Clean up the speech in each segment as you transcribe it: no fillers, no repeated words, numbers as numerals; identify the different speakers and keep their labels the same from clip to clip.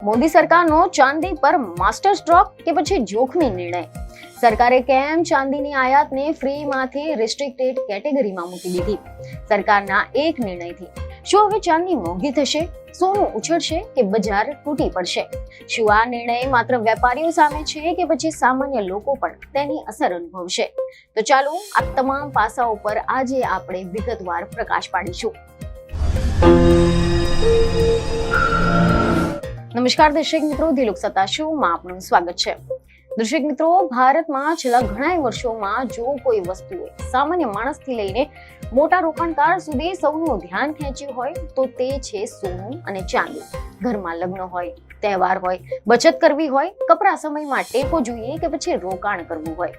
Speaker 1: મોદી સરકારનો ચાંદી પર માસ્ટર સ્ટ્રોક કે પછી જોખમી નિર્ણય? સરકારે કેમ ચાંદીની આયાતને ફ્રીમાંથી રિસ્ટ્રિક્ટેડ કેટેગરીમાં મૂકી દીધી? સરકારના એક નિર્ણયથી શું હવે ચાંદી મોંઘી થશે, સોનું ઉછળશે કે બજાર તૂટી પડશે? શું આ નિર્ણય માત્ર વેપારીઓ સામે છે કે પછી સામાન્ય લોકો પણ તેની અસર અનુભવશે? તો ચાલો આ તમામ પાસાઓ પર આજે આપણે વિગતવાર પ્રકાશ પાડીશું. નમસ્કાર દર્શક મિત્રો, દિલોક સત્તા શોમાં આપનું સ્વાગત છે. દર્શક મિત્રો, ભારતમાં છેલ્લા ઘણા વર્ષોમાં જો કોઈ વસ્તુએ સામાન્ય માણસથી લઈને મોટા રોકાણકાર સુધી સૌનું ધ્યાન ખેંચ્યું હોય તો તે છે સોનું અને ચાંદી. ઘરમાં લગ્ન હોય, તહેવાર હોય, બચત કરવી હોય, કપરા સમયમાં ટેકો જોઈએ કે પછી રોકાણ કરવું હોય,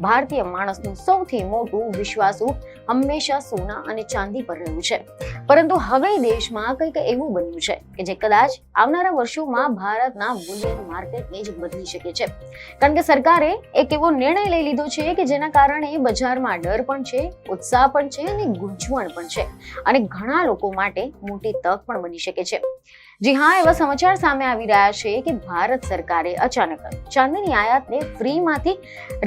Speaker 1: ભારતીય માણસનું સૌથી મોટું વિશ્વાસુ હંમેશા સોના અને ચાંદી પર રહ્યું છે. પરંતુ હવે દેશમાં કંઈક એવું બન્યું છે કે જે કદાચ આવનારા વર્ષોમાં ભારતના બુલિયન માર્કેટને જ બદલી શકે છે. કારણ કે સરકારે એક એવો નિર્ણય લઈ લીધો છે કે જેના કારણે બજારમાં ડર પણ છે, ઉત્સાહ પણ છે અને ગૂંચવણ પણ છે, અને ઘણા લોકો માટે મોટી તક પણ બની શકે છે. જી હા, એવા સમાચાર સામે આવી રહ્યા છે કે ભારત સરકારે અચાનક ચાંદીની આયાતને ફ્રીમાંથી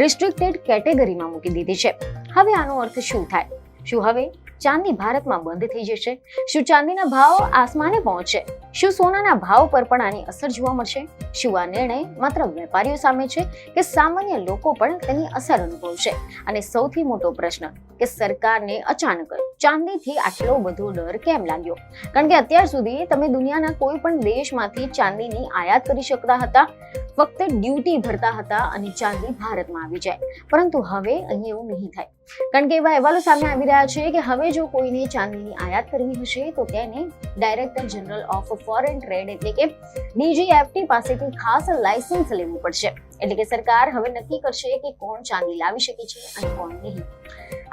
Speaker 1: રિસ્ટ્રિક્ટેડ કેટેગરીમાં મૂકી દીધી છે. હવે આનો અર્થ શું થાય? શું હવે ચાંદી ભારતમાં બંધ થઈ જશે? શું ચાંદીના ભાવ આસમાને પહોંચશે? શું સોનાના ભાવ પર પણ આની અસર જોવા મળશે? શું આ નિર્ણય માત્ર વેપારીઓ સામે છે કે સામાન્ય લોકો પણ તેની અસર અનુભવશે? અને સૌથી મોટો પ્રશ્ન કે સરકારને અચાનક ચાંદીથી આટલો બધો ડર કેમ લાગ્યો? કારણ કે અત્યાર સુધી તમે દુનિયાના કોઈ પણ દેશમાંથી ચાંદીની આયાત કરી શકતા હતા, ફક્ત ડ્યુટી ભરતા હતા અને ચાંદી ભારતમાં આવી જાય. પરંતુ હવે અહીં એવું નહીં થાય, કારણ કે એવા અહેવાલો સામે આવી રહ્યા છે કે હવે જો કોઈને ચાંદીની આયાત કરવી હશે તો તેને director general of foreign trade એટલે કે DGFT પાસેથી ખાસ લાયસન્સ લેવું પડશે. એટલે કે સરકાર હવે નક્કી કરશે કે કોણ ચાંદી લાવી શકે છે અને કોણ નહીં.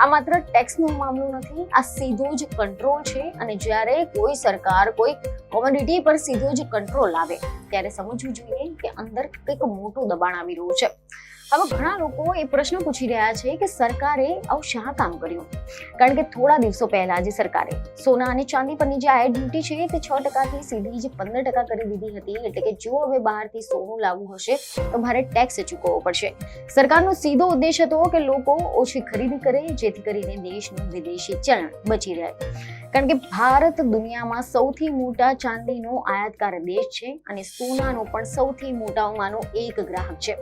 Speaker 1: આ માત્ર ટેક્સનો મામલો નથી, આ સીધો જ કંટ્રોલ છે. અને જ્યારે કોઈ સરકાર કોઈ કોમોડિટી પર સીધો જ કંટ્રોલ લાવે ત્યારે સમજવું જોઈએ કે અંદર કંઈક મોટું દબાણ આવી રહ્યું છે. હવે ઘણા લોકો એ પ્રશ્ન પૂછી રહ્યા છે કે સરકારે આવું શા કામ કર્યું? કારણ કે થોડા દિવસો પહેલા જે સરકારે સોના અને ચાંદી પરની જે આયાત ડ્યુટી છે તે 6% થી સીધી જ 15% કરી દીધી હતી. એટલે કે જો હવે બહારથી સોનું લાવવું હશે તો ભારે ટેક્સ ચૂકવવો પડશે. સરકારનો સીધો ઉદ્દેશ હતો કે લોકો ઓછી ખરીદી કરે જેથી કરીને દેશનું વિદેશી ચલણ બચી રહે. કારણ કે ભારત દુનિયામાં સૌથી મોટા ચાંદીનો આયાતકાર દેશ છે અને સોનાનો પણ સૌથી મોટામાંનો એક ગ્રાહક છે.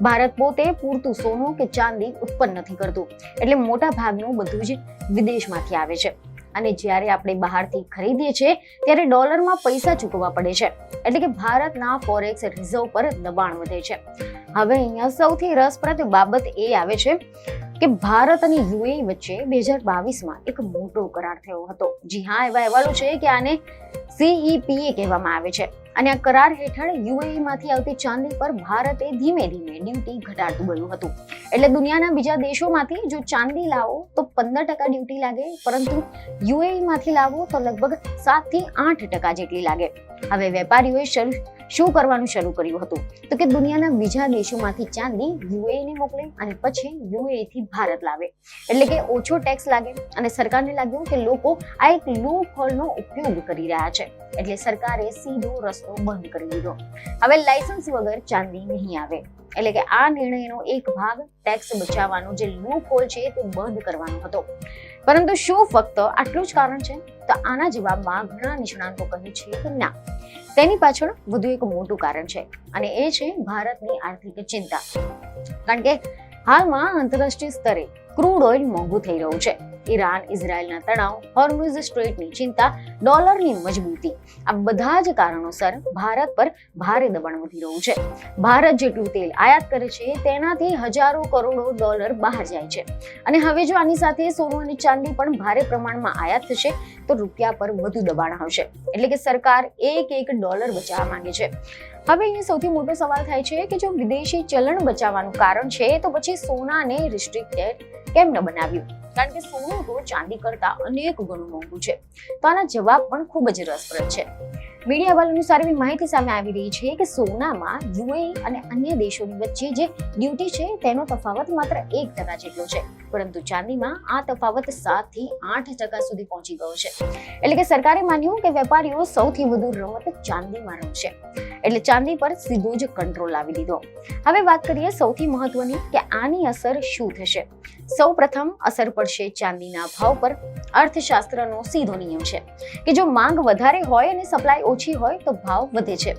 Speaker 1: ભારત પોતે પૂરતું સોનું કે ચાંદી ઉત્પન્ન નથી કરતું, એટલે મોટા ભાગનું બધું જ વિદેશમાંથી આવે છે. અને જ્યારે આપણે બહારથી ખરીદીએ છીએ ત્યારે ડોલરમાં પૈસા ચૂકવવા પડે છે. એટલે કે ભારતના ફોરેક્સ રિઝર્વ પર દબાણ વધે છે. હવે અહીંયા સૌથી રસપ્રદ બાબત એ આવે છે કે ભારત અને UAE વચ્ચે 2022માં એક મોટો કરાર થયો હતો. જી હા, એવા અહેવાલો છે કે આને CEPA કહેવામાં આવે છે. અને આ કરાર હેઠળ UAE માંથી આવતી ચાંદી પર ભારતે ધીમે ધીમે ડ્યુટી ઘટાડતું ગયું હતું. એટલે દુનિયાના બીજા દેશોમાંથી જો ચાંદી લાવો તો 15% ડ્યુટી લાગે, પરંતુ UAE માંથી લાવો તો લગભગ 7 થી 8% જેટલી લાગે. હવે વેપારીઓએ શું કરવાનું શરૂ કર્યું હતું તો કે દુનિયાના બીજા દેશોમાંથી ચાંદી UAE ને મોકલે અને પછી UAE થી ભારત લાવે. એટલે કે ઓછો ટેક્સ લાગે. અને સરકારને લાગ્યું કે લોકો આ એક લૂપ હોલનો ઉપયોગ કરી રહ્યા છે, એટલે સરકારે સીધો રસ્તો બંધ કરી દીધો. હવે લાયસન્સ વગર ચાંદી નહીં આવે. એટલે કે આ નિર્ણયનો એક ભાગ ટેક્સ બચાવવાનો જે લૂપ હોલ છે તે બંધ કરવાનો હતો. પરંતુ શું ફક્ત આટલું જ કારણ છે? તો આના જવાબમાં ઘણા નિષ્ણાતો કહે છે કે ના, તેની પાછળ વધુ એક મોટું કારણ છે, અને એ છે ભારતની આર્થિક ચિંતા. કારણ કે હાલમાં આંતરરાષ્ટ્રીય સ્તરે ક્રૂડ ઓઇલ મોંઘું થઈ રહ્યું છે. ઈરાન ઇઝરાયલના તણાવ, હોર્મુઝ સ્ટ્રેટની ચિંતા, ડોલરની મજબૂતી, આ બધા જ કારણોસર ભારત પર ભારે દબાણ વધી રહ્યું છે. ભારત જેટલું તેલ આયાત કરે છે તેનાથી હજારો કરોડો ડોલર બહાર જાય છે. અને હવે જો આની સાથે સોનું અને ચાંદી પણ ભારે પ્રમાણમાં આયાત થશે તો રૂપિયા પર વધુ દબાણ આવશે. એટલે કે સરકાર એક ડોલર બચાવવા માંગે છે. હવે અહીં સૌથી મોટો સવાલ થાય છે કે જો વિદેશી ચલણ બચાવવાનું કારણ છે તો પછી સોનાને રિસ્ટ્રિક્ટેડ કેમ ન બનાવ્યું? કારણ કે સોનું તો ચાંદી કરતા અનેક ગણું મોંઘું છે. તો આના જવાબ પણ ખૂબ જ રસપ્રદ છે. મીડિયા અહેવાલ અનુસાર એવી માહિતી સામે આવી રહી છે કે સોનામાં UAE અને અન્ય દેશોની વચ્ચે જે ડ્યુટી છે તેનો તફાવત માત્ર 1% જેટલો છે. પરંતુ ચાંદીમાં આ તફાવત 7 થી 8% સુધી પહોંચી ગયો છે. એટલે કે સરકારે માન્યું કે વેપારીઓ સૌથી વધુ રમત ચાંદીમાં રમશે, એટલે ચાંદી પર સીધો જ કંટ્રોલ લાવી દીધો. હવે વાત કરીએ સૌથી મહત્વની કે આની અસર શું થશે. સૌ પ્રથમ અસર પડશે ચાંદીના ભાવ પર. અર્થશાસ્ત્રનો સીધો નિયમ છે કે જો માંગ વધારે હોય અને સપ્લાય ઓછી હોય તો ભાવ વધે છે.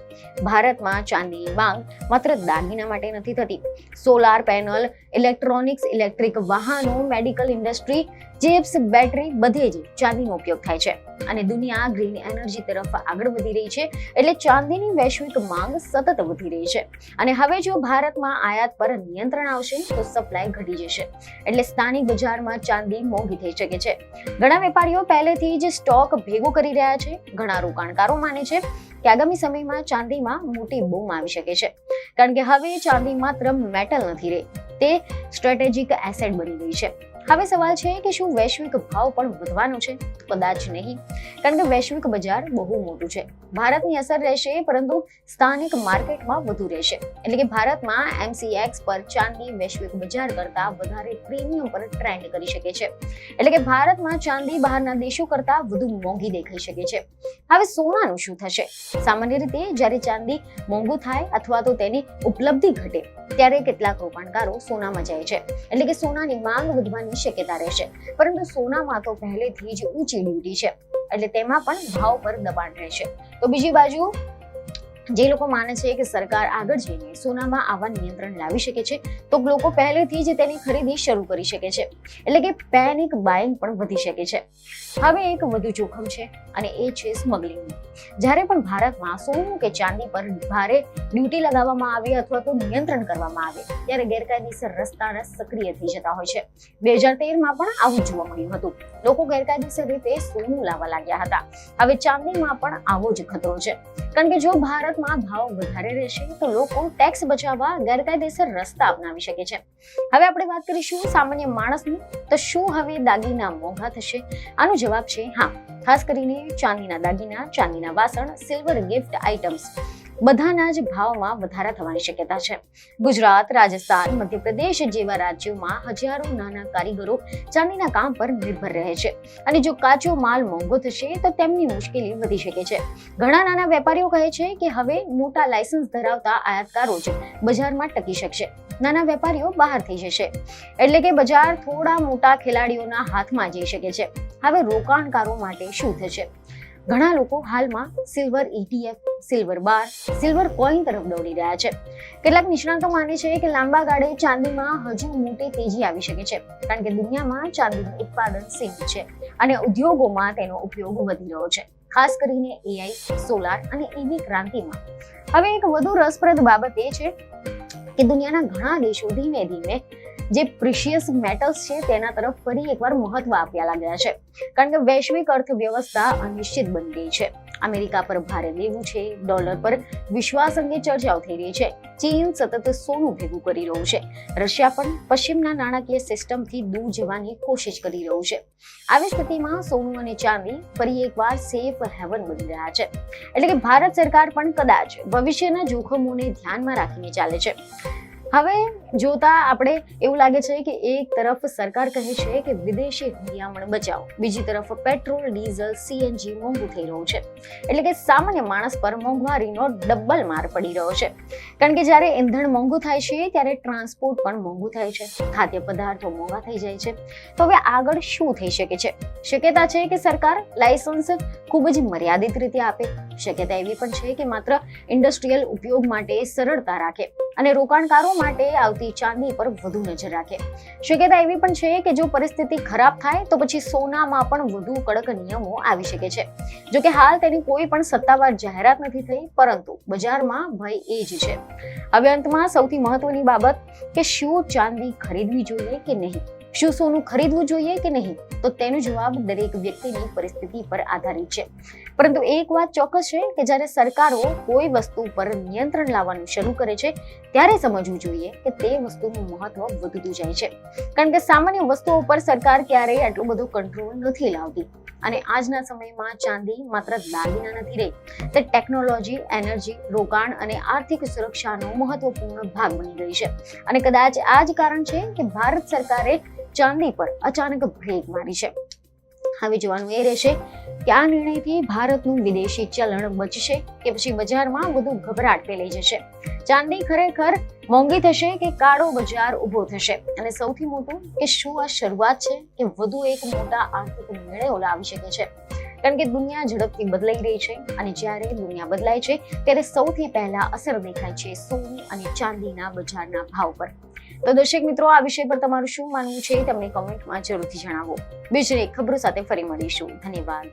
Speaker 1: ભારતમાં ચાંદીની માંગ માત્ર દાગીના માટે નથી થતી. સોલાર પેનલ, ઇલેક્ટ્રોનિક્સ, ઇલેક્ટ્રિક વાહનો, મેડિકલ ઇન્ડસ્ટ્રી, ચિપ્સ, બેટરી બધે જ ચાંદીનો ઉપયોગ થાય છે અને દુનિયા ગ્રીન એનર્જી તરફ આગળ વધી રહી છે, એટલે ચાંદીની વૈશ્વિક માંગ સતત વધી રહી છે. અને હવે જો ભારતમાં આયાત પર નિયંત્રણ આવશે તો સપ્લાય ઘટી જશે, એટલે સ્થાનિક બજારમાં ચાંદી મોંઘી થઈ શકે છે. ઘણા વેપારીઓ પહેલેથી જ સ્ટોક ભેગો કરી રહ્યા છે. ઘણા રોકાણકારો માને છે કે આગામી સમયમાં ચાંદીમાં મોટી બૂમ આવી શકે છે, કારણ કે હવે ચાંદી માત્ર મેટલ નથી રહી, તે સ્ટ્રેટેજિક એસેટ બની ગઈ છે. હવે સવાલ છે કે શું વૈશ્વિક ભાવ પણ વધવાનો છે? કદાચ નહીં, કારણ કે વૈશ્વિક બજાર બહુ મોટું છે. ભારતની અસર રહેશે પરંતુ સ્થાનિક માર્કેટમાં વધુ રહેશે. એટલે કે ભારતમાં MCX પર ચાંદી વૈશ્વિક બજાર કરતા વધારે પ્રીમિયમ પર ટ્રેન્ડ કરી શકે છે. એટલે કે ભારતમાં ચાંદી બહારના દેશો કરતા વધુ મોંઘી દેખાઈ શકે છે. હવે સોનાનું શું થશે? સામાન્ય રીતે જ્યારે ચાંદી મોંઘું થાય અથવા તો તેની ઉપલબ્ધિ ઘટે ત્યારે કેટલાક રોકાણકારો સોનામાં જાય છે. એટલે કે સોનાની માંગ વધવાની શક્યતા રહેશે, પરંતુ સોનામાં તો પહેલેથી જ ઊંચી ડ્યુટી છે, એટલે તેમાં પણ ભાવ પર દબાણ રહેશે. તો બીજી બાજુ જે લોકો માને છે કે સરકાર આગળ જઈને સોનામાં આવા નિયંત્રણ લાવી શકે છે તો લોકો પહેલેથી જ તેની ખરીદી શરૂ કરી શકે છે, એટલે કે પેનિક બાઇંગ પણ વધી શકે છે. હવે એક વધુ જોખમ છે અને એ છે સ્મગલિંગનું. જ્યારે પણ ભારતમાં સોનું કે ચાંદી પર ભારે ડ્યુટી લગાવવામાં આવે અથવા તો નિયંત્રણ કરવામાં આવે ત્યારે ગેરકાયદેસર રસ્તાના સક્રિય થઈ જતા હોય છે. 2013માં પણ આવું જોવા મળ્યું હતું. લોકો ગેરકાયદેસર રીતે સોનું લાવવા લાગ્યા હતા. હવે ચાંદીમાં પણ આવો જ ખતરો છે, કારણ કે જો ભારતમાં ભાવ વધારે રહેશે તો લોકો ટેક્સ બચાવવા ગેરકાયદેસર રસ્તા અપનાવી શકે છે. હવે આપણે વાત કરીશું સામાન્ય માણસની. તો શું હવે દાગીના મોંઘા થશે? આનો જવાબ છે હા. ખાસ કરીને ચાંદીના દાગીના, ચાંદીના વાસણ, સિલ્વર ગિફ્ટ આઇટમ્સ બધાના જ ભાવમાં વધારા થવાની શક્યતા છે. ગુજરાત, રાજસ્થાન, મધ્યપ્રદેશ જેવા રાજ્યોમાં હજારો નાના કારીગરો ચાંદીના કામ પર નિર્ભર રહે છે અને જો કાચો માલ મોંઘો થશે તો તેમની મુશ્કેલી વધી શકે છે. ઘણા નાના વેપારીઓ કહે છે કે હવે મોટા લાયસન્સ ધરાવતા આયાતકારો જ બજારમાં ટકી શકશે. નાના વેપારીઓ બહાર થઈ જશે, એટલે કે બજાર થોડા મોટા ખેલાડીઓના હાથમાં જઈ શકે છે. હવે રોકાણકારો માટે શું થશે? ઘણા લોકો હાલમાં સિલ્વર ETF, સિલ્વર બાર, સિલ્વર કોઈન તરફ દોડી રહ્યા છે. કેટલાક નિષ્ણાતો માને છે કે લાંબા ગાળે ચાંદીમાં હજુ મોટી તેજી આવી શકે છે, કારણ કે દુનિયામાં ચાંદીનું ઉત્પાદન સીમિત છે અને ઉદ્યોગોમાં તેનો ઉપયોગ વધી રહ્યો છે, ખાસ કરીને AI, સોલાર અને EV ક્રાંતિમાં. હવે એક વધુ રસપ્રદ બાબત એ છે કે દુનિયાના ઘણા દેશો ધીમે ધીમે જે પ્રિશિયસ મેટલ્સ છે તેના તરફ ફરી એકવાર મહત્વ આપ્યા લાગ્યા છે, કારણ કે વૈશ્વિક અર્થવ્યવસ્થા અનિશ્ચિત બની ગઈ છે. અમેરિકા પર ભારે દેવું છે, ડોલર પર વિશ્વાસ અંગે ચર્ચાઓ થઈ રહી છે, ચીન સતત સોનું ભેગું કરી રહ્યું છે, રશિયા પણ પશ્ચિમના નાણાકીય સિસ્ટમથી દૂર જવાની કોશિશ કરી રહ્યું છે. આવી સ્થિતિમાં સોનું અને ચાંદી ફરી એકવાર સેફ હેવન બની રહ્યા છે, એટલે કે ભારત સરકાર પણ કદાચ ભવિષ્યના જોખમોને ધ્યાનમાં રાખીને ચાલે છે. હવે જોતા આપણે એવું લાગે છે કે એક તરફ સરકાર કહે છે કે વિદેશી હુંડિયામણ બચાવો, બીજી તરફ પેટ્રોલ, ડીઝલ, CNG મોંઘું થઈ રહ્યું છે, એટલે કે સામાન્ય માણસ પર મોંઘવારીનો ડબલ માર પડી રહ્યો છે. કારણ કે જ્યારે ઈંધણ મોંઘું થાય છે ત્યારે ટ્રાન્સપોર્ટ પણ મોંઘું થાય છે, ખાદ્ય પદાર્થો મોંઘા થઈ જાય છે. તો હવે આગળ શું થઈ શકે છે? શક્યતા છે કે સરકાર લાયસન્સ ખૂબ જ મર્યાદિત રીતે આપે. શક્યતા એવી પણ છે કે માત્ર ઇન્ડસ્ટ્રીયલ ઉપયોગ માટે સરળતા રાખે અને રોકાણકારો માટે આવતી ચાંદી પર વધુ નજર રાખે. શક્યતા એવી પણ છે કે જો પરિસ્થિતિ ખરાબ થાય તો પછી સોનામાં પણ વધુ કડક નિયમો આવી શકે છે. જો કે હાલ તેની કોઈ પણ સત્તાવાર જાહેરાત નથી થઈ, પરંતુ બજારમાં ભય એ જ છે. હવે અંતમાં સૌથી મહત્વની બાબત કે શું ચાંદી ખરીદવી જોઈએ કે નહીં, શું સોનું ખરીદવું જોઈએ કે નહીં, તો તેનો જવાબ દરેક વ્યક્તિની પરિસ્થિતિ પર આધારિત છે. પરંતુ એક વાત ચોક્કસ છે કે જ્યારે સરકારો કોઈ વસ્તુ પર નિયંત્રણ લાવવાનું શરૂ કરે છે ત્યારે સમજવું જોઈએ કે તે વસ્તુનું મહત્વ વધતું જાય છે, કારણ કે સામાન્ય વસ્તુઓ પર સરકાર ક્યારેય આટલો બધો કંટ્રોલ નથી લાવતી. અને આજના સમયમાં ચાંદી માત્ર દાગીના નથી રહી, તે ટેકનોલોજી, એનર્જી, રોકાણ અને આર્થિક સુરક્ષાનો મહત્વપૂર્ણ ભાગ બની ગઈ છે. અને કદાચ આ જ કારણ છે કે ભારત સરકારે ચાંદી પર અચાનક બ્રેક મારી છે. હવે જોવાનું એ રહેશે કે આ નિર્ણયથી ભારતનું વિદેશી ચલણ બચશે કે પછી બજારમાં વધુ ગભરાટ ફેલાઈ જશે. ચાંદી ખરેખર મોંઘી થશે કે કાળો બજાર ઉભો થશે? અને સૌથી મોટું કે શું આ શરૂઆત છે કે વધુ એક મોટા આર્થિક નિર્ણયો લાવી શકે છે? કારણ કે દુનિયા ઝડપથી બદલાઈ રહી છે અને જ્યારે દુનિયા બદલાય છે ત્યારે સૌથી પહેલા અસર દેખાય છે સોનું અને ચાંદીના બજારના ભાવ પર. તો દર્શક મિત્રો, આ વિષય પર તમારું શું માનવું છે તમને કમેન્ટમાં જરૂરથી જણાવો. બીજી એક ખબરો સાથે ફરી મળીશું. ધન્યવાદ.